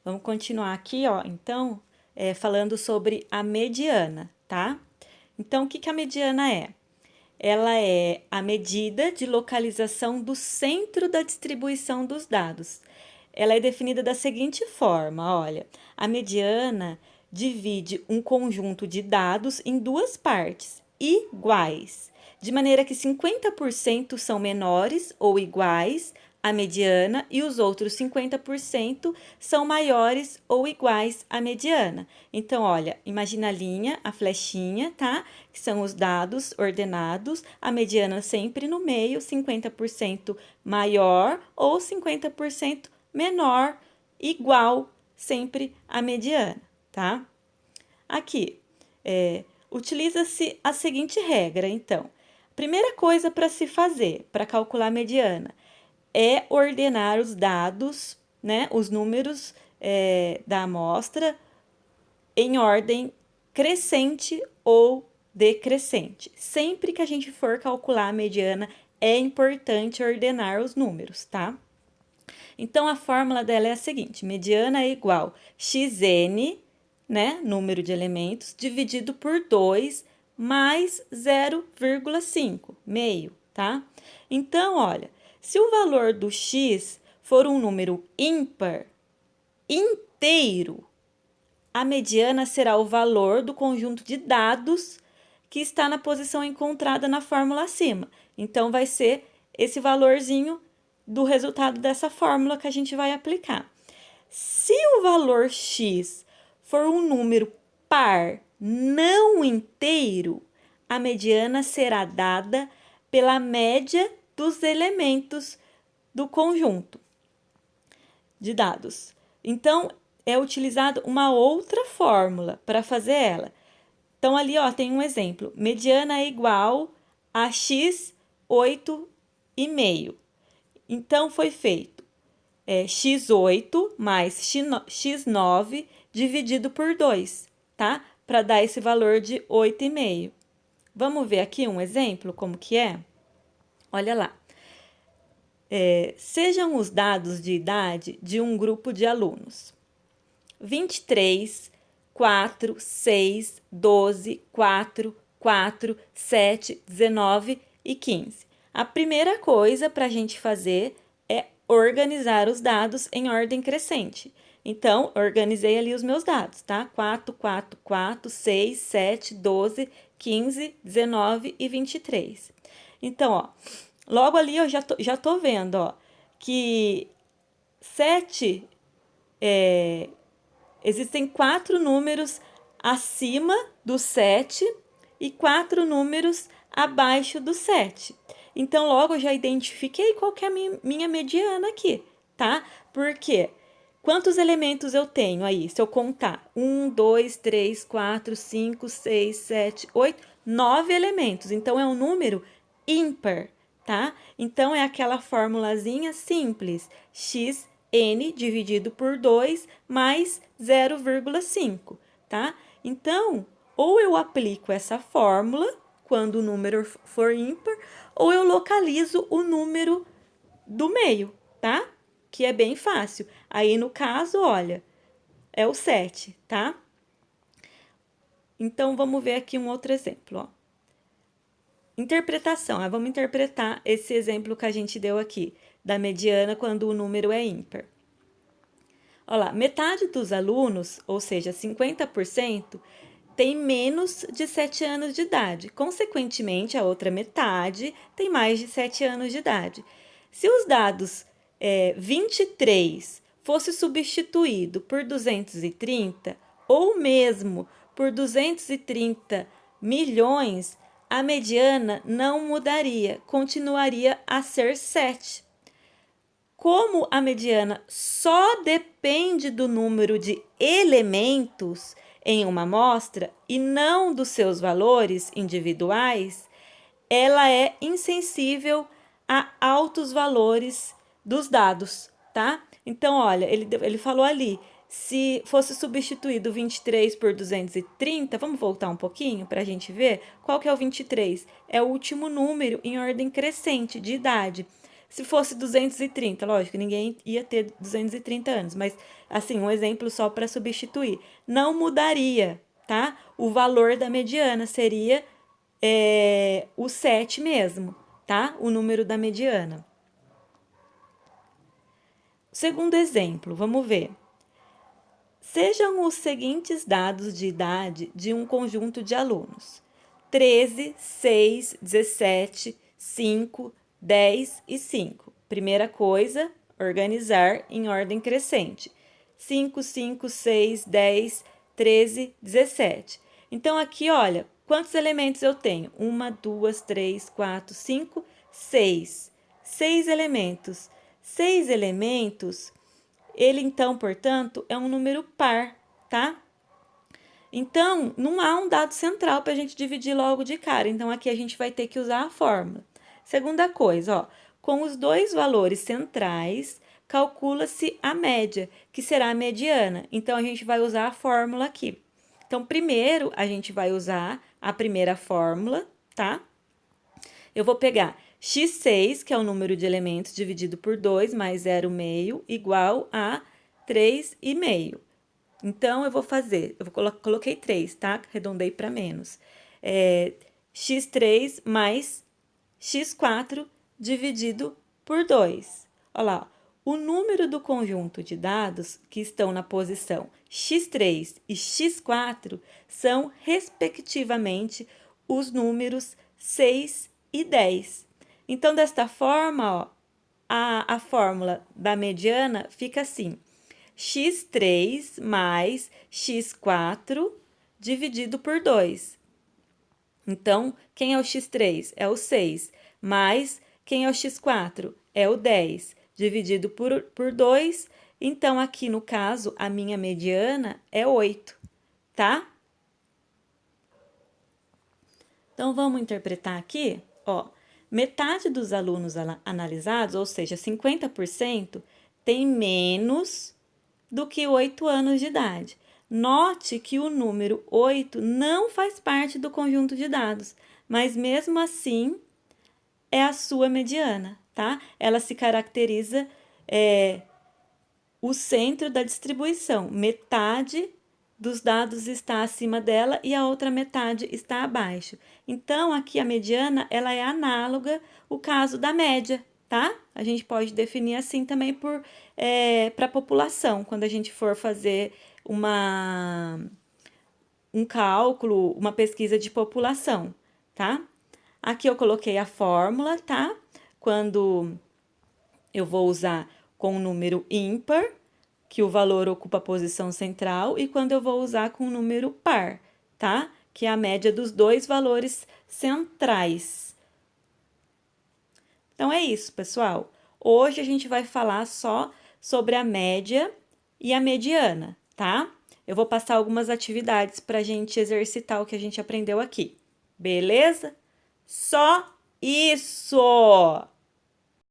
Vamos continuar aqui, ó, então, falando sobre a mediana, tá? Então, o que a mediana é? Ela é a medida de localização do centro da distribuição dos dados. Ela é definida da seguinte forma, olha, a mediana divide um conjunto de dados em duas partes iguais, de maneira que 50% são menores ou iguais à mediana e os outros 50% são maiores ou iguais à mediana. Então, olha, imagina a linha, a flechinha, tá? Que são os dados ordenados, a mediana sempre no meio, 50% maior ou 50% menor, igual sempre à mediana, tá? Aqui, utiliza-se a seguinte regra, então. Primeira coisa para se fazer, para calcular a mediana, é ordenar os dados, né, os números da amostra em ordem crescente ou decrescente. Sempre que a gente for calcular a mediana, é importante ordenar os números, tá? Então, a fórmula dela é a seguinte: mediana é igual xn, né, número de elementos, dividido por 2 mais 0,5, meio, tá? Então, olha, se o valor do x for um número ímpar inteiro, a mediana será o valor do conjunto de dados que está na posição encontrada na fórmula acima. Então, vai ser esse valorzinho do resultado dessa fórmula que a gente vai aplicar. Se o valor x for um número par não inteiro, a mediana será dada pela média dos elementos do conjunto de dados. Então, é utilizado uma outra fórmula para fazer ela. Então, ali, ó, tem um exemplo. Mediana é igual a x 8,5. Então, foi feito x8 mais x9 dividido por 2, tá? Para dar esse valor de 8,5. Vamos ver aqui um exemplo, como que é? Olha lá. Sejam os dados de idade de um grupo de alunos. 23, 4, 6, 12, 4, 4, 7, 19 e 15. A primeira coisa para a gente fazer é organizar os dados em ordem crescente. Então, organizei ali os meus dados, tá? 4, 4, 4, 6, 7, 12, 15, 19 e 23. Então, ó, logo ali eu já tô vendo, ó, que 7 existem 4 números acima do 7 e 4 números abaixo do 7. Então, logo eu já identifiquei qual que é a minha mediana aqui, tá? Porque quantos elementos eu tenho aí? Se eu contar 1, 2, 3, 4, 5, 6, 7, 8, 9 elementos. Então, é um número ímpar, tá? Então, é aquela formulazinha simples, xn dividido por 2 mais 0,5, tá? Então, ou eu aplico essa fórmula quando o número for ímpar, ou eu localizo o número do meio, tá? Que é bem fácil. Aí, no caso, olha, é o 7, tá? Então, vamos ver aqui um outro exemplo, ó. Interpretação. Vamos interpretar esse exemplo que a gente deu aqui, da mediana quando o número é ímpar. Olha lá, metade dos alunos, ou seja, 50%, tem menos de 7 anos de idade. Consequentemente, a outra metade tem mais de 7 anos de idade. Se os dados 23 fosse substituído por 230, ou mesmo por 230 milhões, a mediana não mudaria, continuaria a ser 7. Como a mediana só depende do número de elementos em uma amostra e não dos seus valores individuais, ela é insensível a altos valores dos dados, tá? Então, olha, ele falou ali, se fosse substituído 23 por 230, vamos voltar um pouquinho para a gente ver qual que é o 23? É o último número em ordem crescente de idade. Se fosse 230, lógico, ninguém ia ter 230 anos, mas assim, um exemplo só para substituir. Não mudaria, tá? O valor da mediana seria o 7 mesmo, tá? O número da mediana. Segundo exemplo, vamos ver. Sejam os seguintes dados de idade de um conjunto de alunos: 13, 6, 17, 5, 10 e 5. Primeira coisa, organizar em ordem crescente. 5, 5, 6, 10, 13, 17. Então, aqui, olha, quantos elementos eu tenho? 1, 2, 3, 4, 5, 6. 6 elementos. 6 elementos, ele então, portanto, é um número par, tá? Então, não há um dado central para a gente dividir logo de cara. Então, aqui a gente vai ter que usar a fórmula. Segunda coisa, ó, com os dois valores centrais, calcula-se a média, que será a mediana. Então, a gente vai usar a fórmula aqui. Então, primeiro, a gente vai usar a primeira fórmula, tá? Eu vou pegar x6, que é o número de elementos, dividido por 2, mais 0,5, igual a 3,5. Então, eu vou fazer, coloquei 3, tá? Arredondei para menos. X3 mais x4 dividido por 2. Olha lá, o número do conjunto de dados que estão na posição x3 e x4 são, respectivamente, os números 6 e 10. Então, desta forma, ó, a fórmula da mediana fica assim: x3 mais x4 dividido por 2. Então, quem é o x3? É o 6. Mais quem é o x4? É o 10. Dividido por 2. Então, aqui no caso, a minha mediana é 8, tá? Então, vamos interpretar aqui, ó. Metade dos alunos analisados, ou seja, 50%, tem menos do que 8 anos de idade. Note que o número 8 não faz parte do conjunto de dados, mas mesmo assim é a sua mediana, tá? Ela se caracteriza o centro da distribuição. Metade dos dados está acima dela e a outra metade está abaixo. Então, aqui a mediana, ela é análoga ao caso da média, tá? A gente pode definir assim também para a população, quando a gente for fazer um cálculo, uma pesquisa de população, tá? Aqui eu coloquei a fórmula, tá? Quando eu vou usar com o número ímpar, que o valor ocupa a posição central, e quando eu vou usar com o número par, tá? Que é a média dos dois valores centrais. Então, é isso, pessoal. Hoje a gente vai falar só sobre a média e a mediana, tá? Eu vou passar algumas atividades para a gente exercitar o que a gente aprendeu aqui. Beleza? Só isso!